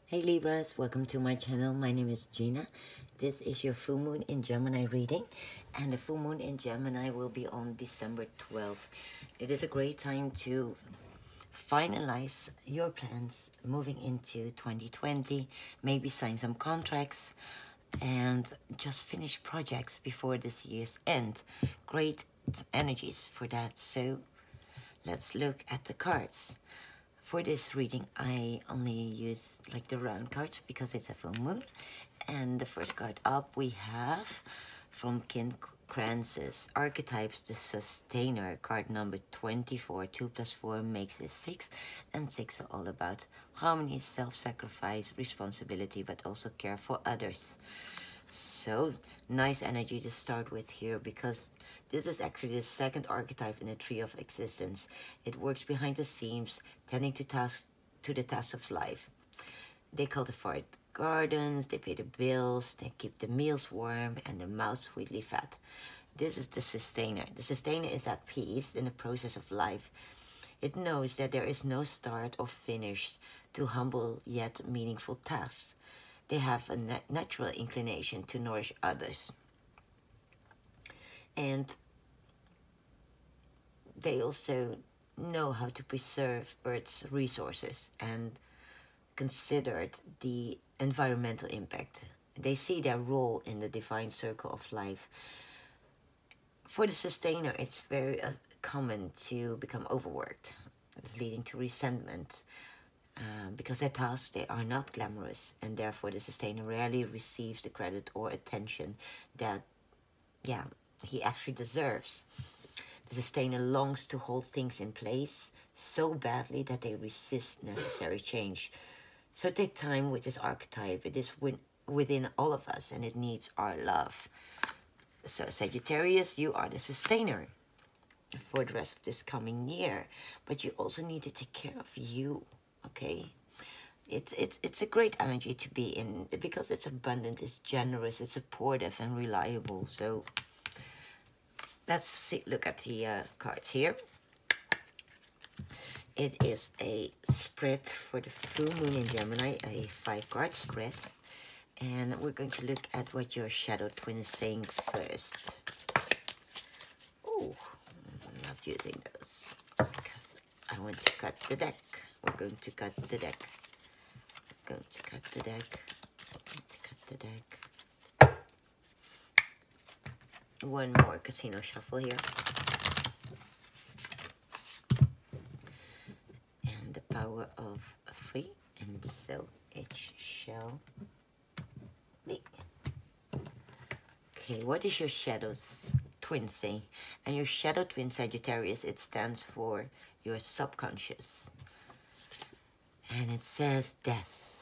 Hey Libras, welcome to my channel. My name is Gina. This is your full moon in Gemini reading, and the full moon in Gemini will be on December 12th. It is a great time to finalize your plans moving into 2020, maybe sign some contracts and just finish projects before this year's end. Great energies for that. So let's look at the cards. For this reading, I only use like the round cards because it's a full moon. And the first card up we have from Kin Kranz's Archetypes, the Sustainer, card number 24. 2 plus 4 makes it 6, and 6 are all about harmony, self-sacrifice, responsibility, but also care for others. So nice energy to start with here, because this is actually the second archetype in the tree of existence. It works behind the scenes, tending to the tasks of life. They cultivate gardens, they pay the bills, they keep the meals warm and the mouth sweetly fed. This is the sustainer. The sustainer is at peace in the process of life. It knows that there is no start or finish to humble yet meaningful tasks. They have a natural inclination to nourish others. And they also know how to preserve Earth's resources and considered the environmental impact. They see their role in the divine circle of life. For the sustainer, it's very common to become overworked, leading to resentment. Because their tasks, they are not glamorous, and therefore the sustainer rarely receives the credit or attention that, he actually deserves. The sustainer longs to hold things in place so badly that they resist necessary change. So take time with this archetype. It is within all of us, and it needs our love. So Sagittarius, you are the sustainer for the rest of this coming year, but you also need to take care of you. Okay, it's a great energy to be in, because it's abundant, it's generous, it's supportive and reliable. So let's look at the cards here. It is a spread for the full moon in Gemini, a 5-card spread, and we're going to look at what your shadow twin is saying first. Oh, I'm not using those. I want to cut the deck. We're going to cut the deck. Going to cut the deck. Going to cut the deck. One more casino shuffle here. And the power of 3. And so it shall be. Okay, what is your shadow's twin saying? And your shadow twin, Sagittarius, it stands for your subconscious. And it says death.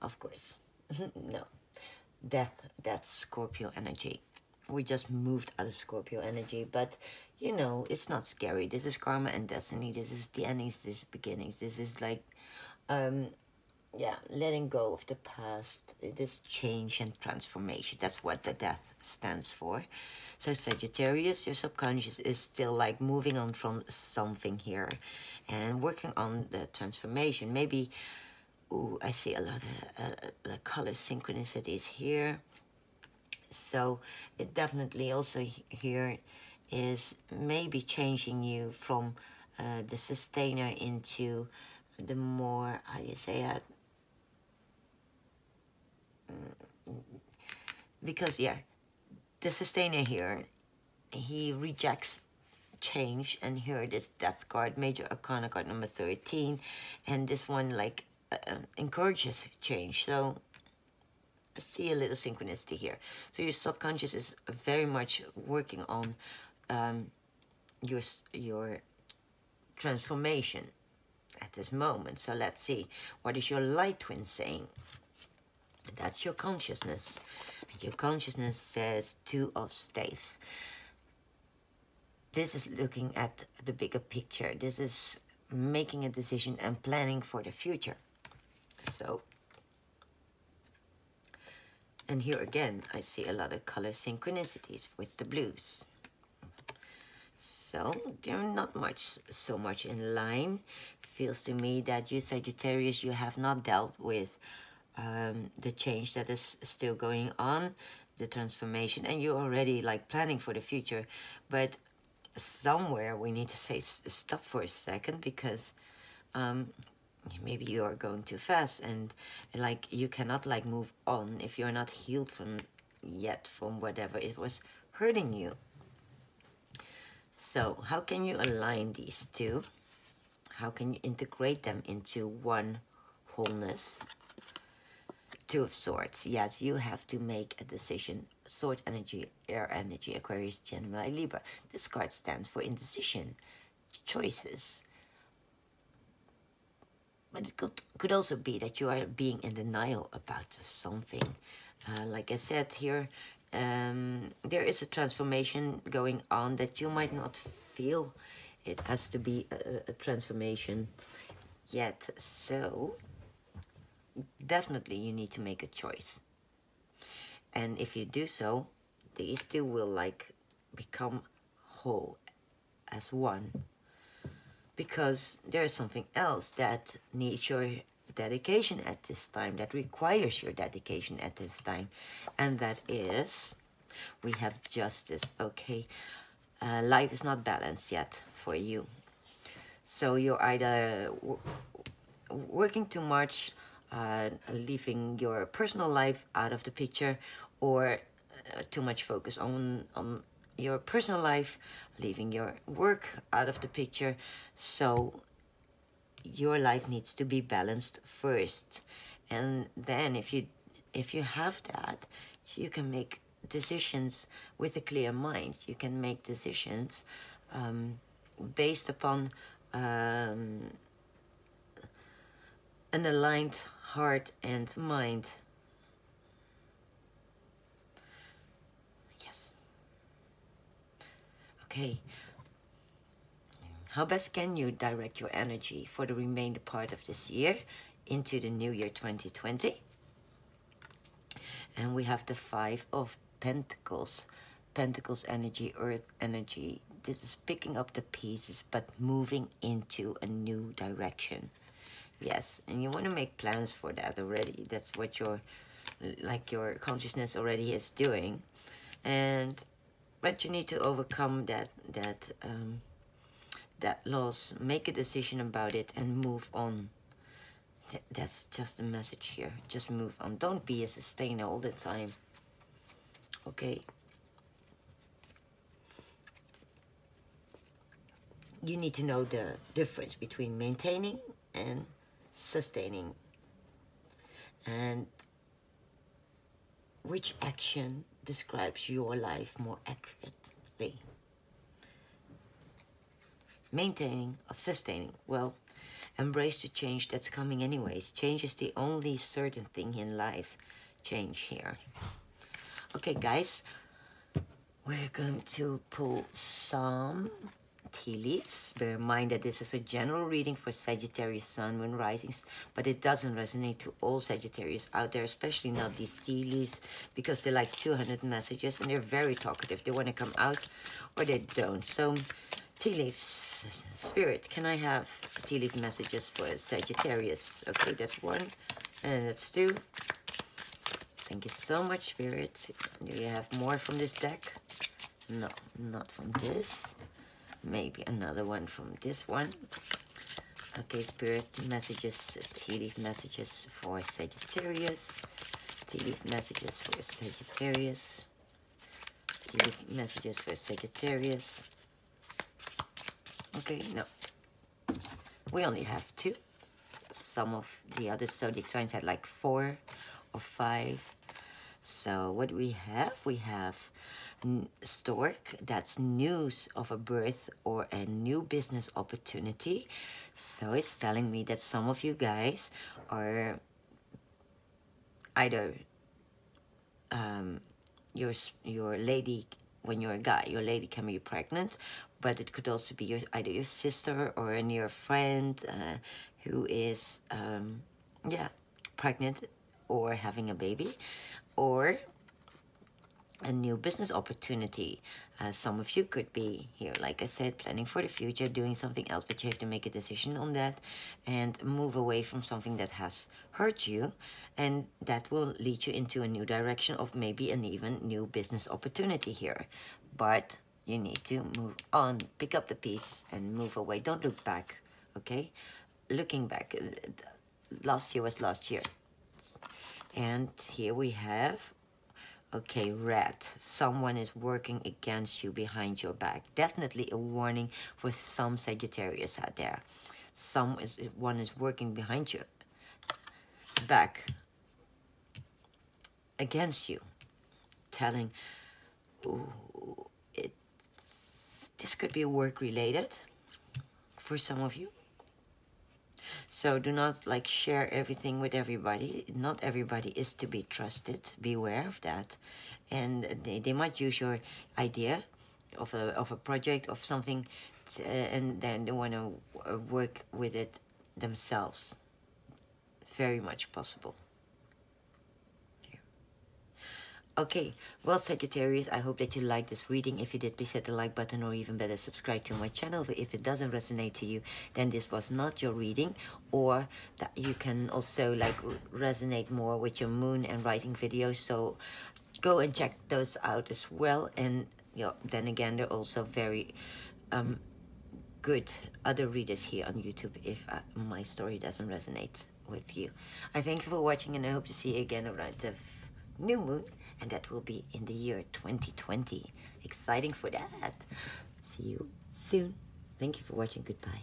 Of course. No. Death, that's Scorpio energy. We just moved out of Scorpio energy, but you know, it's not scary. This is karma and destiny. This is the endings, this is beginnings. This is like letting go of the past. It is change and transformation. That's what the death stands for. So Sagittarius, your subconscious is still like moving on from something here and working on the transformation. Maybe, ooh, I see a lot of color synchronicities here. So it definitely also here is maybe changing you from the sustainer into the more, how do you say that? Because the sustainer here, he rejects change, and here this death card, major arcana card number 13, and this one like encourages change. So I see a little synchronicity here. So your subconscious is very much working on your transformation at this moment. So let's see, what is your light twin saying? That's your consciousness. And your consciousness says 2 of staves. This is looking at the bigger picture. This is making a decision and planning for the future. So, and here again, I see a lot of color synchronicities with the blues. So they're not so much in line. Feels to me that you Sagittarius, you have not dealt with the change that is still going on, the transformation, and you're already like planning for the future. But somewhere we need to say stop for a second, because maybe you are going too fast, and like you cannot like move on if you're not healed from whatever it was hurting you. So how can you align these two? How can you integrate them into one wholeness? Two of Swords. Yes, you have to make a decision. Sword energy, air energy, Aquarius, Gemini, Libra. This card stands for indecision, choices. But it could also be that you are being in denial about something. Like I said here, there is a transformation going on that you might not feel it has to be a transformation yet. So definitely you need to make a choice. And if you do so, these two will like become whole as one. Because there's something else that needs your dedication at this time, that requires your dedication at this time. And that is, we have Justice, okay? Life is not balanced yet for you. So you're either working too much, leaving your personal life out of the picture, or too much focus on your personal life, leaving your work out of the picture. So your life needs to be balanced first, and then if you have that, you can make decisions with a clear mind. You can make decisions based upon an aligned heart and mind. Yes. Okay. How best can you direct your energy for the remainder part of this year into the new year 2020? And we have the Five of Pentacles. Pentacles energy, Earth energy. This is picking up the pieces but moving into a new direction. Yes, and you want to make plans for that already. That's what your consciousness already is doing. But you need to overcome that loss, make a decision about it, and move on. That's just the message here. Just move on. Don't be a sustainer all the time. Okay? You need to know the difference between maintaining and sustaining. And which action describes your life more accurately? Maintaining or sustaining? Well, embrace the change that's coming anyways. Change is the only certain thing in life. Change here. Okay, guys. We're going to pull some tea leaves. Bear in mind that this is a general reading for Sagittarius Sun, Moon, Risings, but it doesn't resonate to all Sagittarius out there, especially not these tea leaves, because they're like 200 messages and they're very talkative. They want to come out or they don't. So, tea leaves. Spirit, can I have tea leaf messages for Sagittarius? Okay, that's one, and that's two. Thank you so much, Spirit. Do you have more from this deck? No, not from this. Maybe another one from this one. Okay, Spirit, messages, tea leaf messages for Sagittarius. Tea leaf messages for Sagittarius. Tea leaf messages for Sagittarius. Okay, no. We only have two. Some of the other zodiac signs had like 4 or 5. So what we have? We have Stork. That's news of a birth or a new business opportunity. So it's telling me that some of you guys are either your lady, when you're a guy, your lady can be pregnant, but it could also be either your sister or a near friend who is pregnant or having a baby, or a new business opportunity. Some of you could be here, like I said, planning for the future, doing something else, but you have to make a decision on that and move away from something that has hurt you, and that will lead you into a new direction of maybe an even new business opportunity here. But you need to move on, pick up the pieces and move away. Don't look back, okay? Looking back, last year was last year. And here we have, okay, red. Someone is working against you behind your back. Definitely a warning for some Sagittarius out there. One is working behind your back against you, telling, ooh, this could be work related for some of you. So do not like share everything with everybody. Not everybody is to be trusted. Beware of that. And they might use your idea of a project, of something, and then they want to work with it themselves. Very much possible. Okay, well, Sagittarius, I hope that you liked this reading. If you did, please hit the like button, or even better, subscribe to my channel. But if it doesn't resonate to you, then this was not your reading, or that you can also like resonate more with your moon and writing videos. So go and check those out as well. And then again, they're also very good other readers here on YouTube if my story doesn't resonate with you. I thank you for watching, and I hope to see you again around the new moon, and that will be in the year 2020. Exciting for that. See you soon. Thank you for watching. Goodbye.